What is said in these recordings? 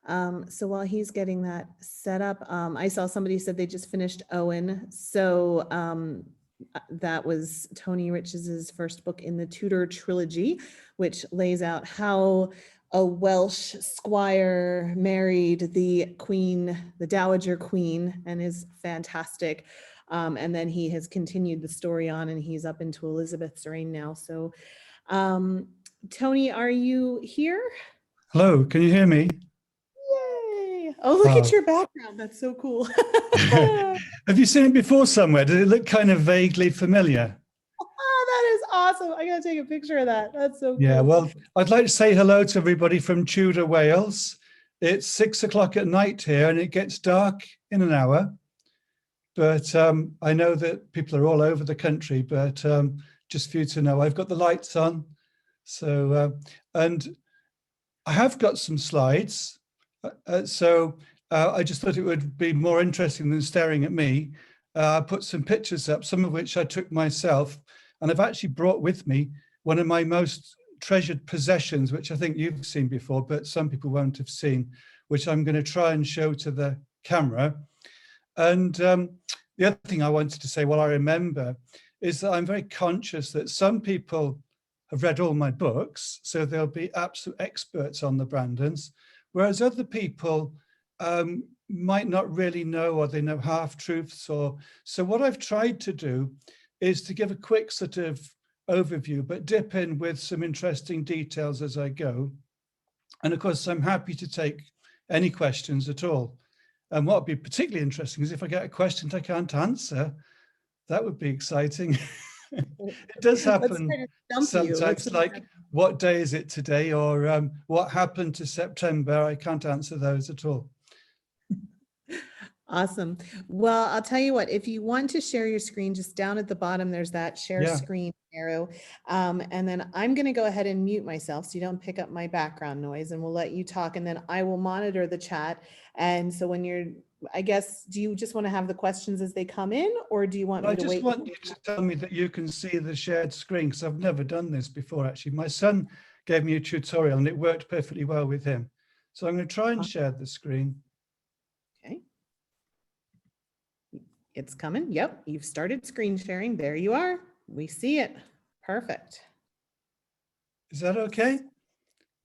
So while he's getting that set up, I saw somebody said they just finished Owen. So that was Tony Rich's first book in the Tudor trilogy, which lays out how a Welsh squire married the queen, the Dowager Queen, and is fantastic. And then he has continued the story on, and he's up into Elizabeth's reign now. So Tony, are you here? Hello, can you hear me? Yay! Oh, look at your background. That's so cool. Have you seen it before somewhere? Does it look kind of vaguely familiar? Oh, that is awesome. I gotta take a picture of that. That's so cool. Yeah, well, I'd like to say hello to everybody from Tudor, Wales. It's 6 o'clock at night here and it gets dark in an hour. But I know that people are all over the country, but just for you to know, I've got the lights on. So, and I have got some slides. So I just thought it would be more interesting than staring at me. I put some pictures up, some of which I took myself, and I've actually brought with me one of my most treasured possessions, which I think you've seen before, but some people won't have seen, which I'm going to try and show to the camera. And the other thing I wanted to say, while I remember, is that I'm very conscious that some people have read all my books, so they'll be absolute experts on the Brandons, whereas other people might not really know, or they know half-truths. Or so what I've tried to do is to give a quick sort of overview, but dip in with some interesting details as I go. And of course, I'm happy to take any questions at all. And what would be particularly interesting is if I get a question I can't answer, that would be exciting. It does happen sometimes, like what day is it today, or what happened to September? I can't answer those at all. Awesome. Well, I'll tell you what, if you want to share your screen, just down at the bottom, there's that share screen arrow. And then I'm going to go ahead and mute myself so you don't pick up my background noise, and we'll let you talk, and then I will monitor the chat. And so when you're, I guess, do you just want to have the questions as they come in, or do you want me to wait? I just want you to tell me that you can see the shared screen, because I've never done this before, actually. My son gave me a tutorial and it worked perfectly well with him. So I'm going to try and share the screen. Okay. It's coming. Yep, you've started screen sharing. There you are. We see it. Perfect. Is that okay?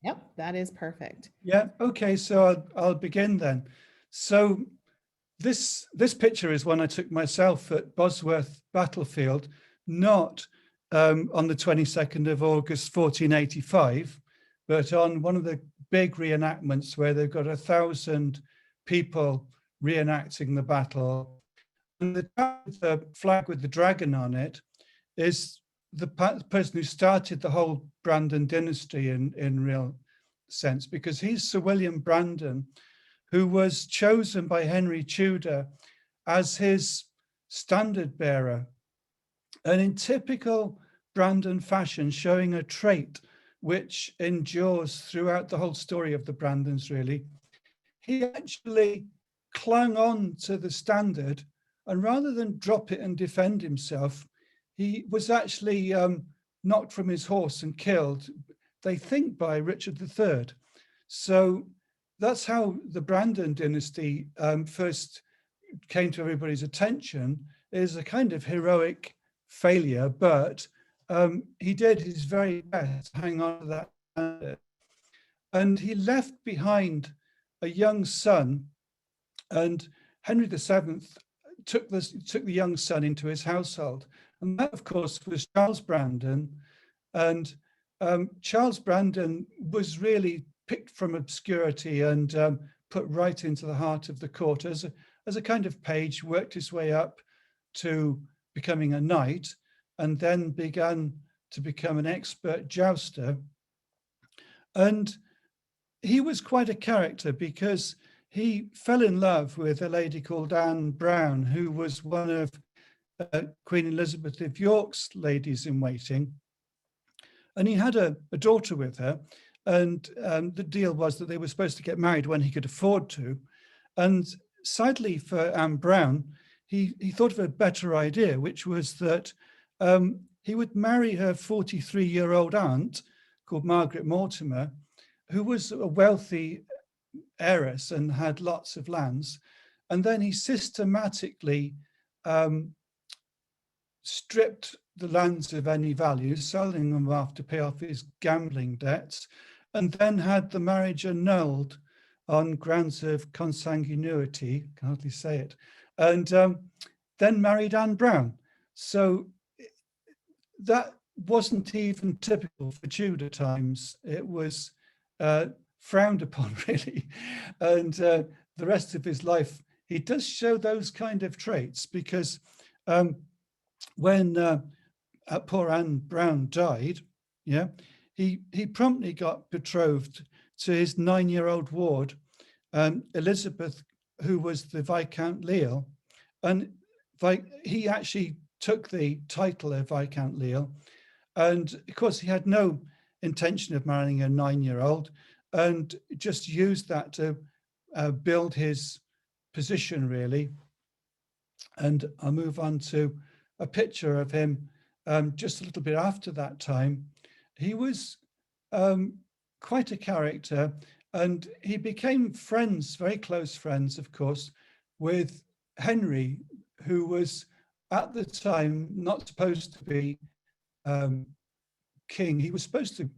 Yep, that is perfect. Yeah, okay, so I'll begin then. So this picture is one I took myself at Bosworth battlefield, not on the 22nd of August 1485, but on one of the big reenactments where they've got 1,000 people reenacting the battle. And the flag with the dragon on it is the person who started the whole Brandon dynasty in real sense, because he's Sir William Brandon, who was chosen by Henry Tudor as his standard bearer. And in typical Brandon fashion, showing a trait which endures throughout the whole story of the Brandons, really, he actually clung on to the standard, and rather than drop it and defend himself, he was actually knocked from his horse and killed, they think, by Richard III. So that's how the Brandon dynasty first came to everybody's attention, is a kind of heroic failure, but he did his very best to hang on to that standard. And he left behind a young son, and Henry VII took the young son into his household. And that, of course, was Charles Brandon. And Charles Brandon was really picked from obscurity and put right into the heart of the court as a kind of page, worked his way up to becoming a knight, and then began to become an expert jouster. And he was quite a character, because he fell in love with a lady called Anne Brown, who was one of Queen Elizabeth of York's ladies in waiting. And he had a daughter with her. And the deal was that they were supposed to get married when he could afford to. And sadly for Anne Brown, he thought of a better idea, which was that he would marry her 43-year-old aunt called Margaret Mortimer, who was a wealthy heiress and had lots of lands. And then he systematically stripped the lands of any value, selling them off to pay off his gambling debts, and then had the marriage annulled on grounds of consanguinity, can hardly say it, and then married Anne Brown. So that wasn't even typical for Tudor times. It was frowned upon, really. And the rest of his life, he does show those kind of traits, because when poor Anne Brown died, yeah, he promptly got betrothed to his 9-year-old ward, Elizabeth, who was the Viscount Leal. And he actually took the title of Viscount Leal. And of course, he had no intention of marrying a 9-year-old, and just used that to build his position, really. And I'll move on to a picture of him just a little bit after that time. He was quite a character, and he became friends, very close friends, of course, with Henry, who was at the time not supposed to be king. He was supposed to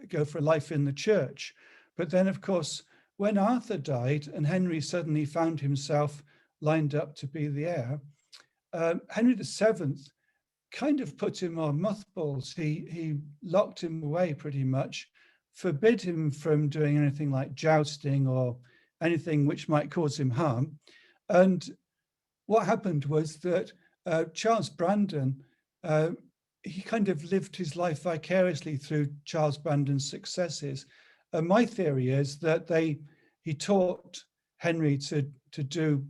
go for a life in the church. But then, of course, when Arthur died and Henry suddenly found himself lined up to be the heir, Henry VII kind of put him on mothballs. He locked him away pretty much, forbid him from doing anything like jousting or anything which might cause him harm. And what happened was that Charles Brandon, he kind of lived his life vicariously through Charles Brandon's successes. And my theory is that he taught Henry to do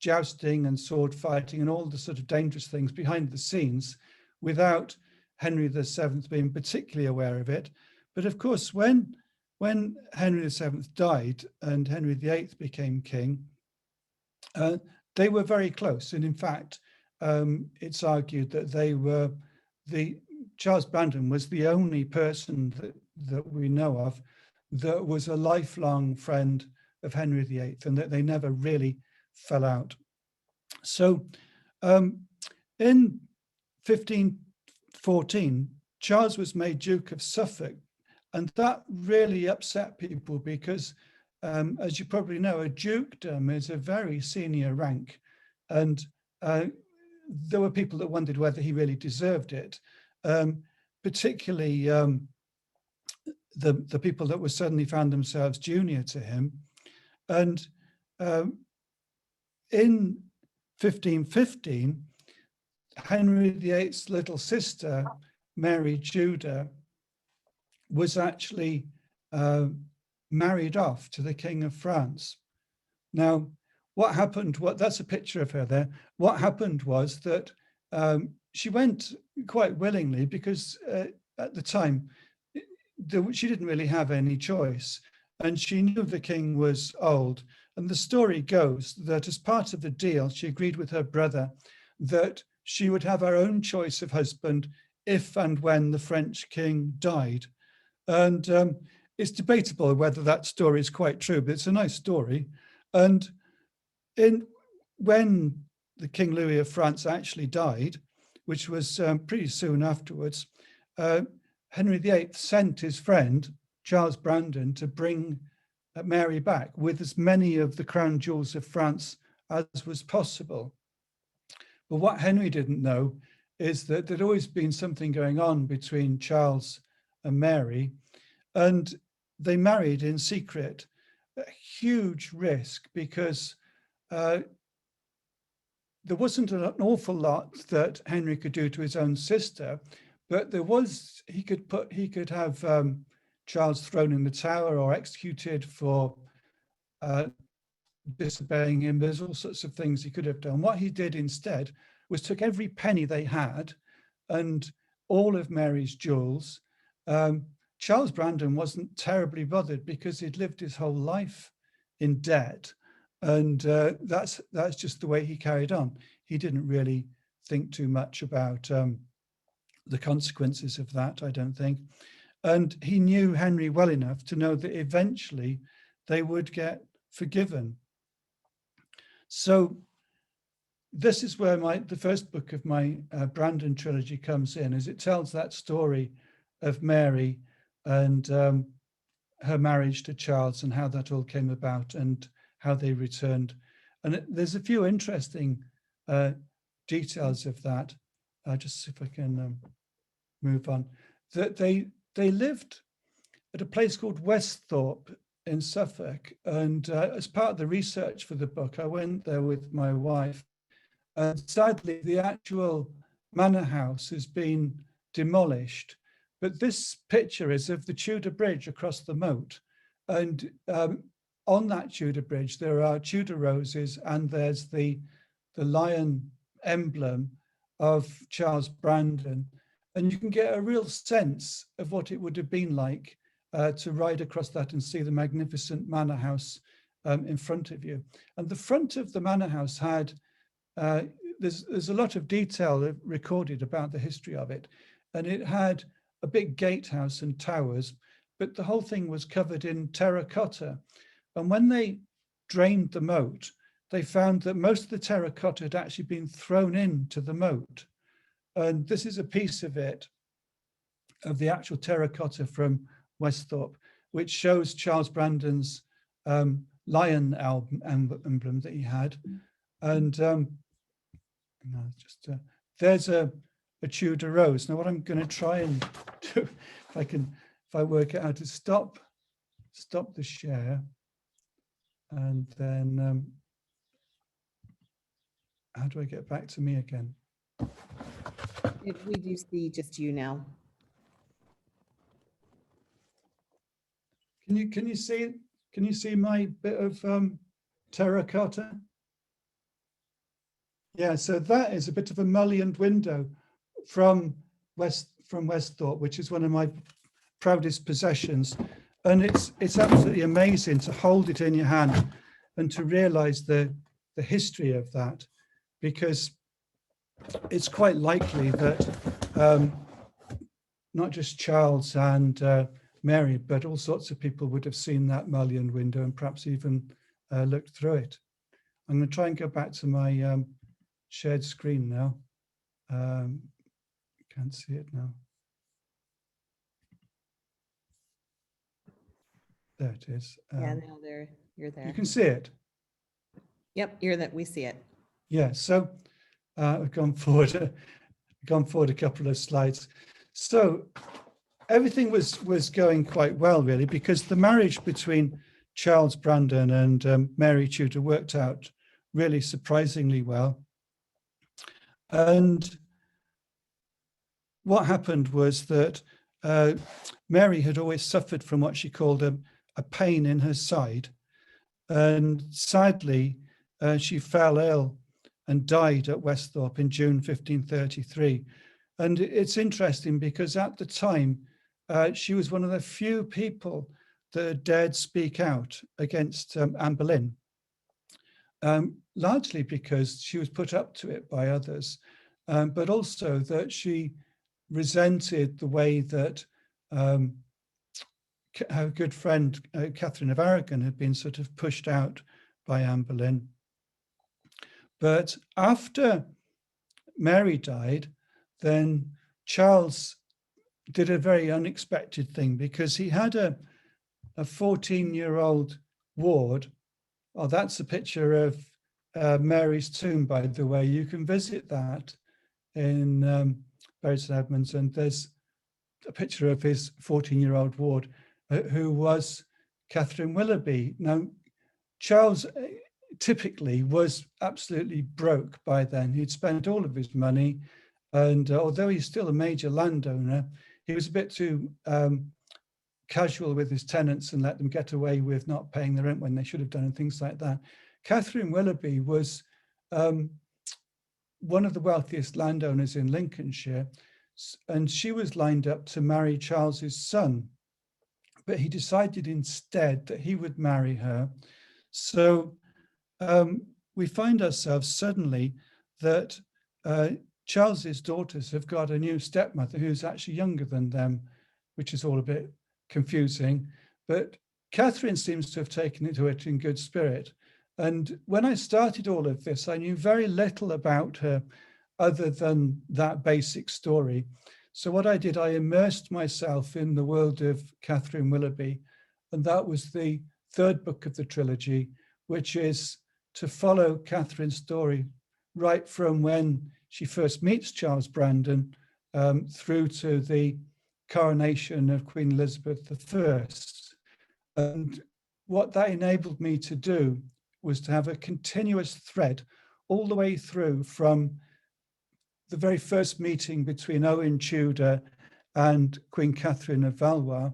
jousting and sword fighting and all the sort of dangerous things behind the scenes without Henry VII being particularly aware of it. But of course, when Henry VII died and Henry VIII became king, they were very close. And in fact, it's argued that Charles Brandon was the only person that we know of that was a lifelong friend of Henry VIII, and that they never really fell out. So in 1514, Charles was made Duke of Suffolk, and that really upset people because, as you probably know, a dukedom is a very senior rank, and there were people that wondered whether he really deserved it, particularly the people that were suddenly found themselves junior to him. And in 1515, Henry VIII's little sister, Mary Tudor, was actually married off to the King of France. Now, what happened, that's a picture of her there. What happened was that she went quite willingly because at the time, she didn't really have any choice. And she knew the king was old. And the story goes that as part of the deal, she agreed with her brother that she would have her own choice of husband if and when the French king died. And it's debatable whether that story is quite true, but it's a nice story. And when the King Louis of France actually died, which was pretty soon afterwards, Henry VIII sent his friend, Charles Brandon, to bring Mary back with as many of the crown jewels of France as was possible. But what Henry didn't know is that there'd always been something going on between Charles and Mary, and they married in secret. A huge risk, because there wasn't an awful lot that Henry could do to his own sister, but there was, he could have Charles thrown in the Tower or executed for disobeying him. There's all sorts of things he could have done. What he did instead was took every penny they had and all of Mary's jewels. Charles Brandon wasn't terribly bothered because he'd lived his whole life in debt, and that's just the way he carried on. He didn't really think too much about the consequences of that, I don't think. And he knew Henry well enough to know that eventually they would get forgiven. So this is where the first book of my Brandon trilogy comes in, as it tells that story of Mary and her marriage to Charles and how that all came about and how they returned. And there's a few interesting details of that. Just see if I can move on. That they lived at a place called Westhorpe in Suffolk. And as part of the research for the book, I went there with my wife. And sadly, the actual manor house has been demolished. But this picture is of the Tudor bridge across the moat. And on that Tudor bridge, there are Tudor roses, and there's the lion emblem of Charles Brandon. And you can get a real sense of what it would have been like to ride across that and see the magnificent manor house in front of you. And the front of the manor house had, there's a lot of detail recorded about the history of it. And it had a big gatehouse and towers, but the whole thing was covered in terracotta. And when they drained the moat, they found that most of the terracotta had actually been thrown into the moat. And this is a piece of it, of the actual terracotta from Westhorpe, which shows Charles Brandon's lion emblem that he had. And there's a Tudor rose. Now what I'm going to try and do, if I work out how to stop the share, and then how do I get back to me again? We do see just you now. Can you see my bit of terracotta? Yeah, so that is a bit of a mullioned window from Westhorpe, which is one of my proudest possessions. And it's absolutely amazing to hold it in your hand and to realize the history of that, because it's quite likely that not just Charles and Mary, but all sorts of people would have seen that mullioned window and perhaps even looked through it. I'm going to try and go back to my shared screen now. Can't see it now. There it is. Yeah, now you're there. You can see it. Yep, we see it. Yeah, so I've gone forward a couple of slides. So everything was going quite well, really, because the marriage between Charles Brandon and Mary Tudor worked out really surprisingly well. And what happened was that Mary had always suffered from what she called a pain in her side. And sadly, she fell ill and died at Westhorpe in June 1533. And it's interesting because at the time, she was one of the few people that dared speak out against Anne Boleyn, largely because she was put up to it by others, but also that she resented the way that her good friend Catherine of Aragon had been sort of pushed out by Anne Boleyn. But after Mary died, then Charles did a very unexpected thing, because he had a 14-year-old ward. Oh, that's a picture of Mary's tomb, by the way. You can visit that in Bury St Edmunds, and there's a picture of his 14-year-old ward, who was Catherine Willoughby. Now, Charles typically was absolutely broke by then. He'd spent all of his money, and although he's still a major landowner, he was a bit too casual with his tenants and let them get away with not paying the rent when they should have done, and things like that. Catherine Willoughby was one of the wealthiest landowners in Lincolnshire, and she was lined up to marry Charles's son, but he decided instead that he would marry her. So we find ourselves suddenly that Charles's daughters have got a new stepmother who's actually younger than them, which is all a bit confusing. But Catherine seems to have taken to it in good spirit. And when I started all of this, I knew very little about her other than that basic story. So what I did, I immersed myself in the world of Catherine Willoughby, and that was the third book of the trilogy, which is to follow Catherine's story right from when she first meets Charles Brandon through to the coronation of Queen Elizabeth I. And what that enabled me to do was to have a continuous thread all the way through from the very first meeting between Owen Tudor and Queen Catherine of Valois,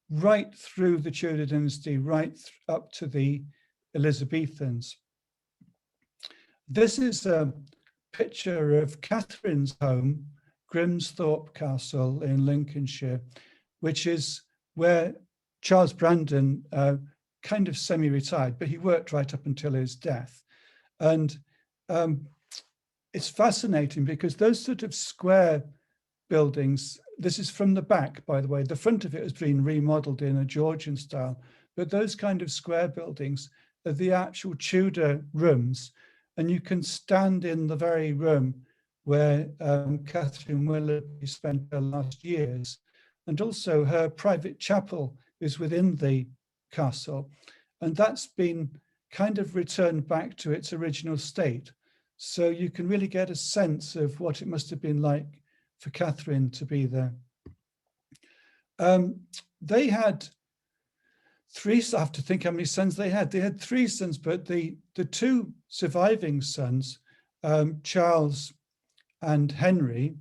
right through the Tudor dynasty, right up to the Elizabethans. This is a picture of Catherine's home, Grimsthorpe Castle in Lincolnshire, which is where Charles Brandon kind of semi-retired, but he worked right up until his death. And it's fascinating because those sort of square buildings, this is from the back, by the way, the front of it has been remodeled in a Georgian style, but those kind of square buildings are the actual Tudor rooms. And you can stand in the very room where Catherine Willoughby spent her last years. And also her private chapel is within the castle. And that's been kind of returned back to its original state. So you can really get a sense of what it must have been like for Catherine to be there. They had three, I have to think how many sons they had. They had three sons, but the two surviving sons, Charles and Henry,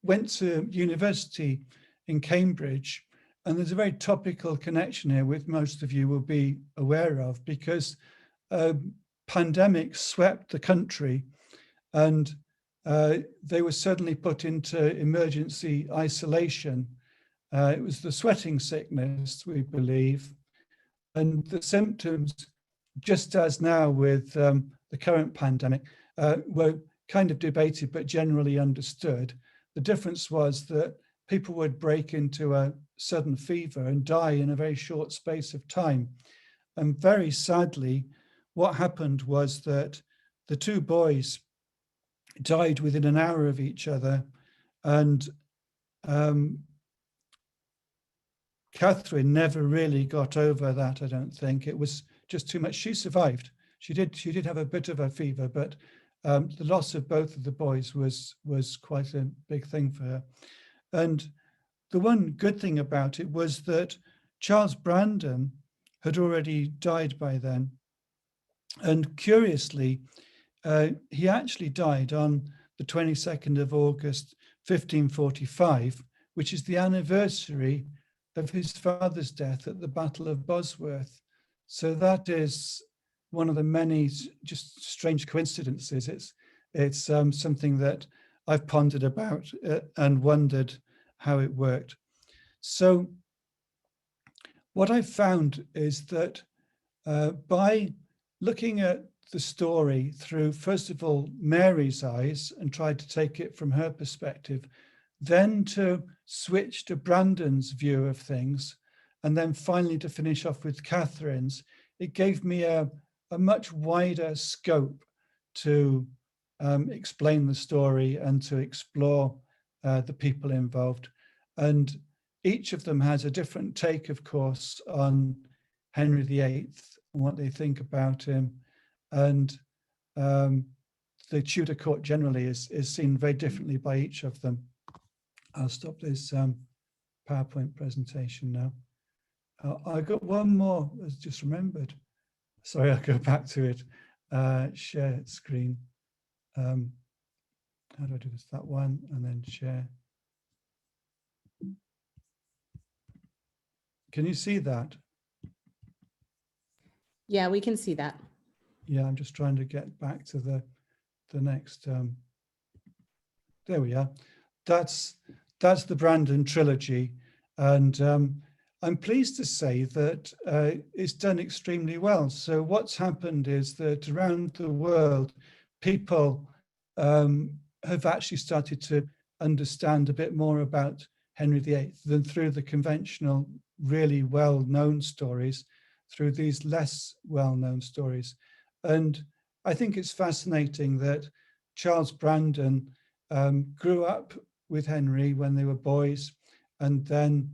went to university in Cambridge. And there's a very topical connection here, which most of you will be aware of, because pandemic swept the country and they were suddenly put into emergency isolation. It was the sweating sickness, we believe, and the symptoms, just as now with the current pandemic, were kind of debated but generally understood. The difference was that people would break into a sudden fever and die in a very short space of time. And very sadly, what happened was that the two boys died within an hour of each other, and Catherine never really got over that, I don't think. It was just too much. She survived. She did have a bit of a fever, but the loss of both of the boys was quite a big thing for her. And the one good thing about it was that Charles Brandon had already died by then. And curiously, he actually died on the 22nd of August, 1545, which is the anniversary of his father's death at the Battle of Bosworth. So that is one of the many just strange coincidences. It's something that I've pondered about and wondered how it worked. So what I've found is that by looking at the story through, first of all, Mary's eyes and tried to take it from her perspective, then to switch to Brandon's view of things, and then finally to finish off with Catherine's, it gave me a much wider scope to explain the story and to explore the people involved. And each of them has a different take, of course, on Henry VIII and what they think about him. And the Tudor court generally is seen very differently by each of them. I'll stop this PowerPoint presentation now. I got one more, I just remembered. Sorry, I'll go back to it. Share screen. How do I do this? That one, and then share. Can you see that? Yeah, we can see that. Yeah, I'm just trying to get back to the next. There we are. That's the Brandon trilogy, and I'm pleased to say that it's done extremely well. So what's happened is that around the world, people have actually started to understand a bit more about Henry VIII than through the conventional really well-known stories through these less well-known stories. And I think it's fascinating that Charles Brandon grew up with Henry when they were boys and then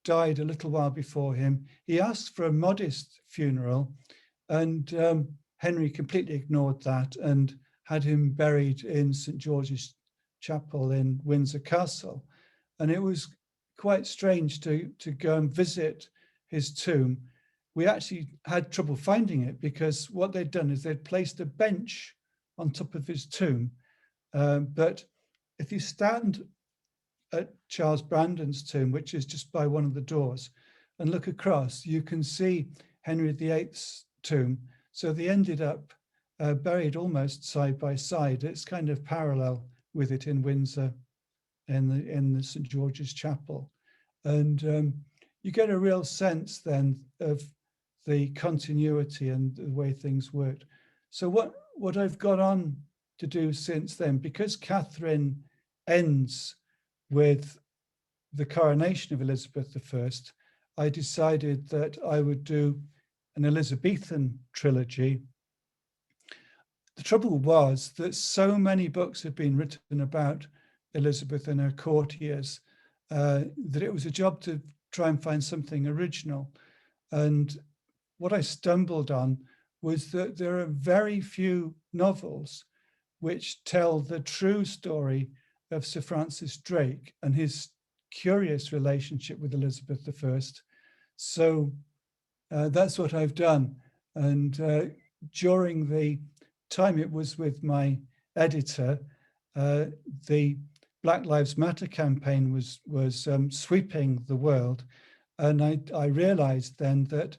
died a little while before him. He asked for a modest funeral, and Henry completely ignored that and had him buried in St. George's Chapel in Windsor Castle. And it was quite strange to go and visit his tomb. We actually had trouble finding it because what they'd done is they'd placed a bench on top of his tomb. But if you stand at Charles Brandon's tomb, which is just by one of the doors, and look across, you can see Henry VIII's tomb. So they ended up buried almost side by side. It's kind of parallel with it in Windsor, in the St. George's Chapel. And you get a real sense then of the continuity and the way things worked. So what I've got on to do since then, because Catherine ends with the coronation of Elizabeth I, I decided that I would do an Elizabethan trilogy. The trouble was that so many books had been written about Elizabeth and her courtiers that it was a job to try and find something original. And what I stumbled on was that there are very few novels which tell the true story of Sir Francis Drake and his curious relationship with Elizabeth I. So that's what I've done. And during the time it was with my editor, the Black Lives Matter campaign was sweeping the world. And I realized then that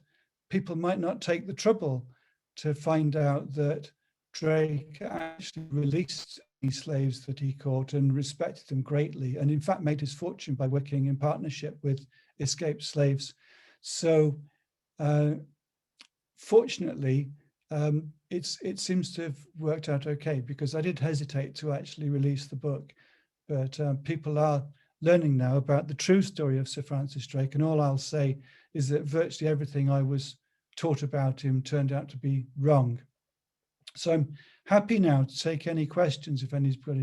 people might not take the trouble to find out that Drake actually released any slaves that he caught and respected them greatly, and in fact made his fortune by working in partnership with escaped slaves. So fortunately, it seems to have worked out okay, because I did hesitate to actually release the book, but people are learning now about the true story of Sir Francis Drake, and all I'll say is that virtually everything I was taught about him turned out to be wrong. So I'm happy now to take any questions if anybody's